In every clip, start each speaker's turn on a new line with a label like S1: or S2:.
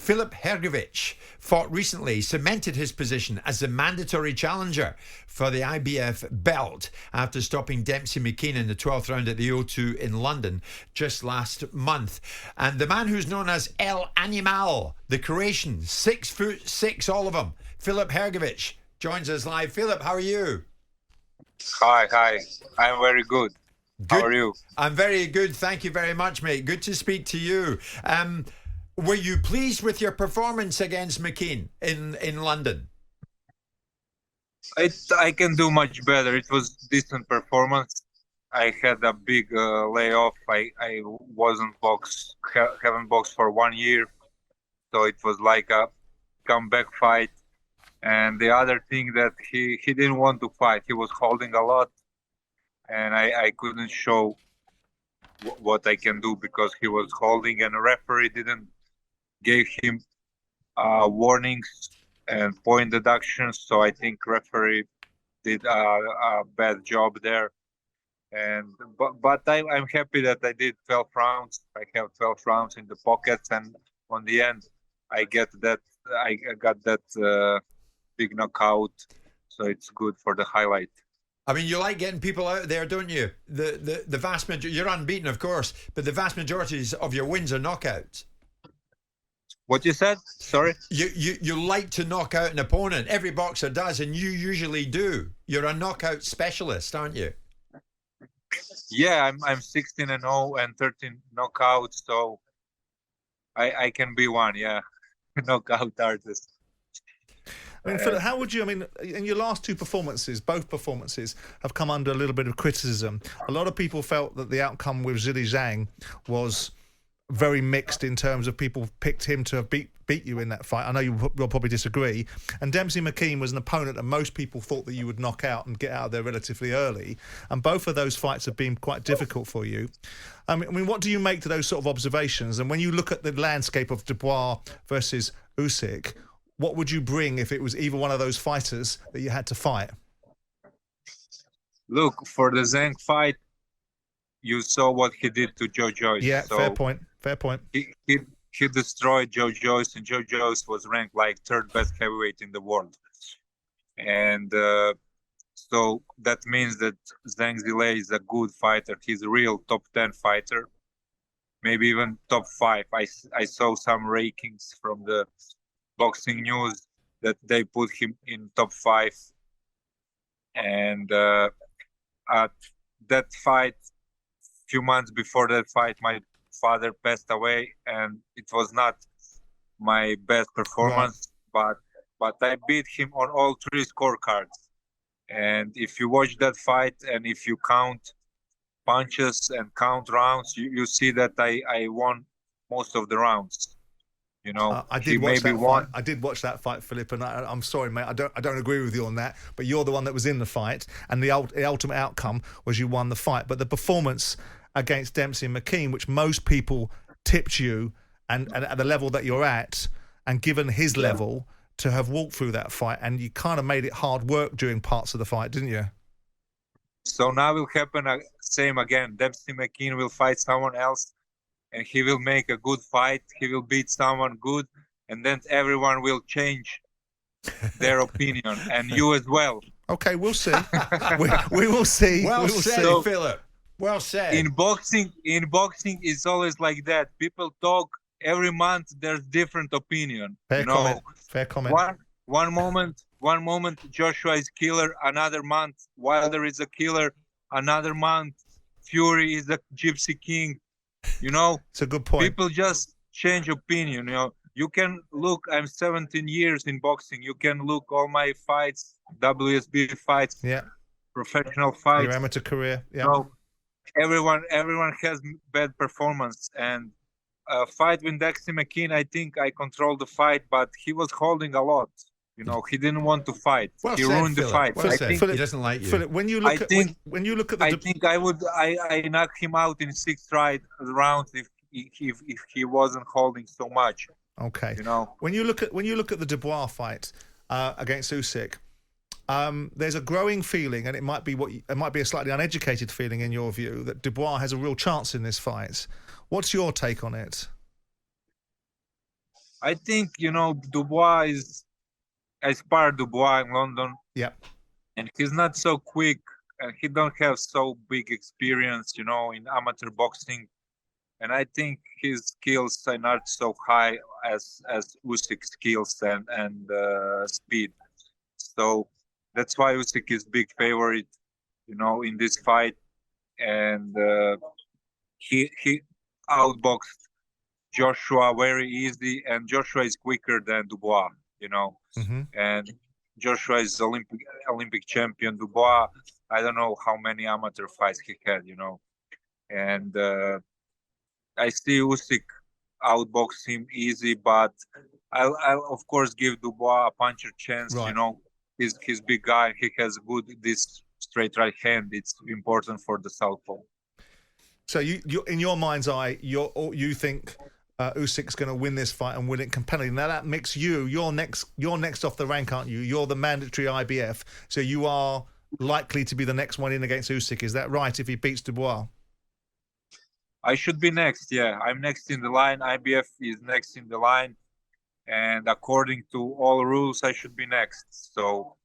S1: Filip Hrgović fought recently, cemented his position as the mandatory challenger for the IBF belt after stopping Dempsey McKean in the 12th round at the O2 in London just last month. And the man who's known as El Animal, the Croatian, 6'6", all of them, Filip Hrgović, joins us live. Filip, how are you?
S2: Hi. I'm very good. How are you?
S1: I'm very good. Thank you very much, mate. Good to speak to you. Were you pleased with your performance against McKean in London?
S2: I can do much better. It was decent performance. I had a big layoff. I haven't boxed for 1 year, so it was like a comeback fight. And the other thing that he didn't want to fight. He was holding a lot, and I couldn't show what I can do because he was holding, and the referee didn't give him warnings and point deductions. So I think referee did a bad job there. But I'm happy that I did 12 rounds. I have 12 rounds in the pockets, and on the end, I got that big knockout. So it's good for the highlight.
S1: I mean, you like getting people out there, don't you? The vast majority, you're unbeaten, of course, but the vast majority of your wins are knockouts.
S2: What you said? Sorry?
S1: You like to knock out an opponent. Every boxer does, and you usually do. You're a knockout specialist, aren't you?
S2: Yeah, I'm 16-0 and 13 knockouts, so I can be one, yeah. Knockout artist.
S3: I mean, Filip, how would you, I mean, in your last two performances, both performances have come under a little bit of criticism. A lot of people felt that the outcome with Zhilei Zhang was very mixed in terms of people picked him to have beat you in that fight. I know you'll probably disagree. And Dempsey McKean was an opponent that most people thought that you would knock out and get out of there relatively early. And both of those fights have been quite difficult for you. I mean, what do you make to those sort of observations? And when you look at the landscape of Dubois versus Usyk, what would you bring if it was either one of those fighters that you had to fight?
S2: Look, for the Zhang fight, you saw what he did to Joyce.
S3: Yeah, so fair point.
S2: He destroyed Joyce, and Joyce was ranked like third best heavyweight in the world. And so that means that Zhang Zhilei is a good fighter. He's a real top 10 fighter, maybe even top 5. I saw some rankings from the Boxing News that they put him in top 5. And at that fight, few months before that fight, my father passed away, and it was not my best performance. Right. But I beat him on all 3 scorecards. And if you watch that fight, and if you count punches and count rounds, you see that I won most of the rounds. You know,
S3: I did watch that fight. I did watch that fight, Filip, and I'm sorry, mate. I don't agree with you on that. But you're the one that was in the fight, and the ultimate outcome was you won the fight. But the performance against Dempsey and McKean, which most people tipped you, and at the level that you're at, and given his level to have walked through that fight, and you kind of made it hard work during parts of the fight, didn't you?
S2: So now will happen same again. Dempsey McKean will fight someone else, and he will make a good fight. He will beat someone good, and then everyone will change their opinion, and you as well.
S3: Okay, we'll see. we will see.
S1: Well said, Filip. Well said.
S2: In boxing, it's always like that. People talk every month. There's different opinion.
S3: Fair comment.
S2: One moment, Joshua is killer. Another month, Wilder is a killer. Another month, Fury is a Gypsy King. You know,
S3: it's a good point.
S2: People just change opinion. You know, you can look. I'm 17 years in boxing. You can look all my fights, WSB fights, professional fights,
S3: your amateur career. Yeah.
S2: So everyone has bad performance. And fight with Dempsey McKean, I think I controlled the fight, but he was holding a lot. You know, he didn't want to fight. He ruined the fight.
S1: Well, I think he doesn't like you.
S3: Filip, when you look at the,
S2: I think I knocked him out in 6 rounds if he wasn't holding so much.
S3: Okay.
S2: You know,
S3: when you look at the Dubois fight against Usyk, there's a growing feeling, and it might be a slightly uneducated feeling in your view, that Dubois has a real chance in this fight. What's your take on it?
S2: I think, Dubois I sparred Dubois in London,
S3: Yep.
S2: and he's not so quick, and he don't have so big experience, in amateur boxing. And I think his skills are not so high as Usyk's skills and speed. So that's why Usyk is big favorite, in this fight. And he outboxed Joshua very easy, and Joshua is quicker than Dubois,
S3: Mm-hmm.
S2: and Joshua is Olympic champion. Dubois, I don't know how many amateur fights he had, and I see Usyk outbox him easy, but I'll of course give Dubois a puncher chance.
S3: Right.
S2: He's big guy. He has good this straight right hand. It's important for the southpaw.
S3: So you in your mind's eye, you think Usyk's going to win this fight and win it compellingly. Now that makes you're next off the rank, aren't you? You're the mandatory IBF, so you are likely to be the next one in against Usyk. Is that right? If he beats Dubois,
S2: I should be next. Yeah, I'm next in the line. IBF is next in the line, and according to all rules, I should be next. So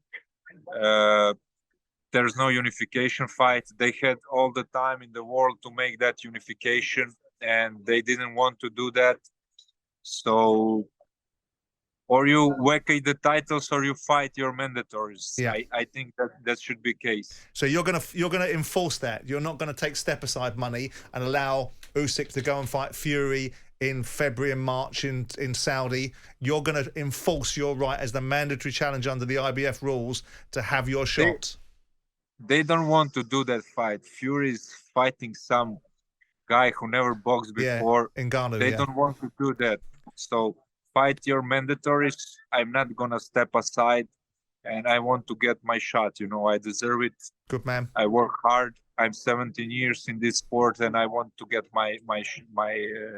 S2: there's no unification fight. They had all the time in the world to make that unification, and they didn't want to do that. So, or you vacate the titles, or you fight your mandatories.
S3: Yeah.
S2: I think that should be case.
S3: So you're gonna enforce that. You're not gonna take step aside money and allow Usyk to go and fight Fury in February and March in Saudi. You're gonna enforce your right as the mandatory challenger under the IBF rules to have your shot.
S2: They don't want to do that fight. Fury is fighting some guy who never boxed before.
S3: Yeah, Ngannou,
S2: they don't want to do that. So fight your mandatories. I'm not gonna step aside, and I want to get my shot. I deserve it.
S3: Good man.
S2: I work hard. I'm 17 years in this sport, and I want to get my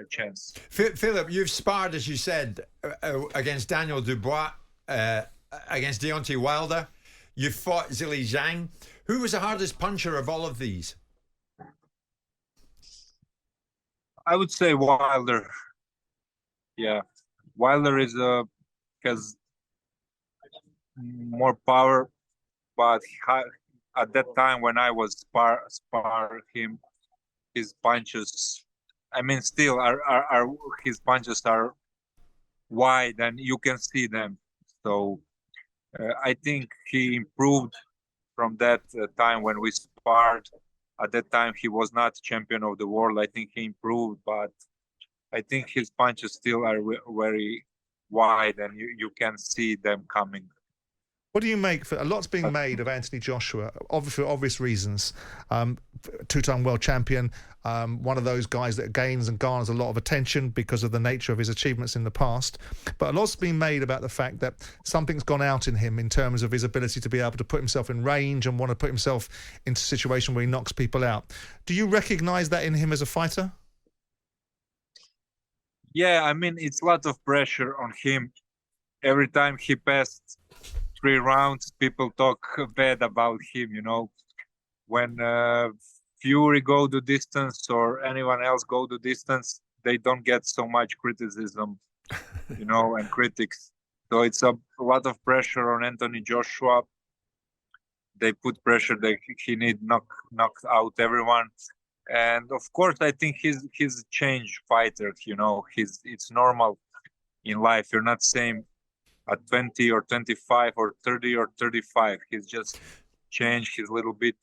S2: chance.
S1: Filip, you've sparred, as you said, against Daniel Dubois, against Deontay Wilder. You fought Zhilei Zhang. Who was the hardest puncher of all of these?
S2: I would say Wilder. Yeah, Wilder has more power, but at that time when I was spar him, his punches, I mean, still are his punches are wide and you can see them. So I think he improved from that time when we sparred. At that time, he was not champion of the world. I think he improved, but I think his punches still are very wide and you can see them coming.
S3: What do you make for a lot's being made of Anthony Joshua, for obvious reasons? Two-time world champion, one of those guys that gains and garners a lot of attention because of the nature of his achievements in the past. But a lot's been made about the fact that something's gone out in him in terms of his ability to be able to put himself in range and want to put himself into a situation where he knocks people out. Do you recognise that in him as a fighter?
S2: Yeah, I mean, it's a lot of pressure on him. Every time he passed 3 rounds, people talk bad about him, When Fury go the distance or anyone else go the distance, they don't get so much criticism, and critics. So it's a lot of pressure on Anthony Joshua. They put pressure that he need knock out everyone. And of course, I think he's a changed fighter, it's normal in life. You're not same at 20 or 25 or 30 or 35. He's just changed. He's a little bit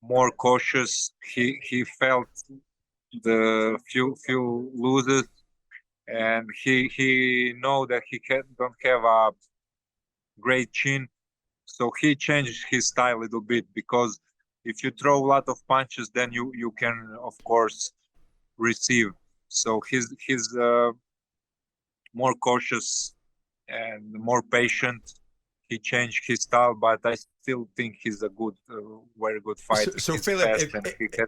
S2: more cautious. He felt the few losses, and he know that he don't have a great chin, so he changed his style a little bit, because if you throw a lot of punches, then you can of course receive. So he's more cautious and more patient. He changed his style, but I still think he's a good, very good fighter.
S1: So Filip,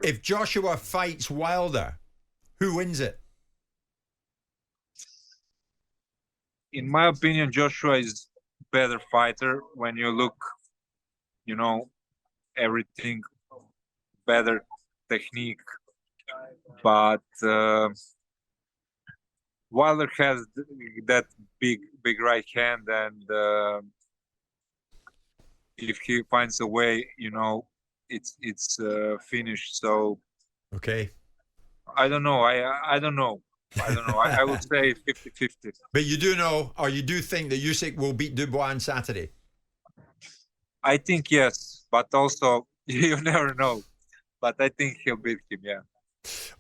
S1: if Joshua fights Wilder, who wins it?
S2: In my opinion, Joshua is better fighter. When you look, everything, better technique. But Wilder has that big right hand, and if he finds a way, it's finished. So
S1: okay,
S2: I don't know. I don't know. I would say 50-50.
S1: But you do know, or you do think that Usyk will beat Dubois on Saturday?
S2: I think yes, but also you never know. But I think he'll beat him. Yeah.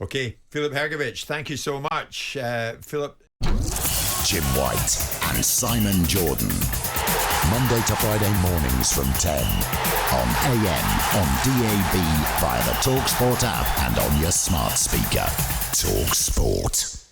S1: Okay, Filip Hrgović, thank you so much, Filip.
S4: Jim White and Simon Jordan. Monday to Friday mornings from 10 on AM, on DAB, via the talkSPORT app and on your smart speaker. talkSPORT.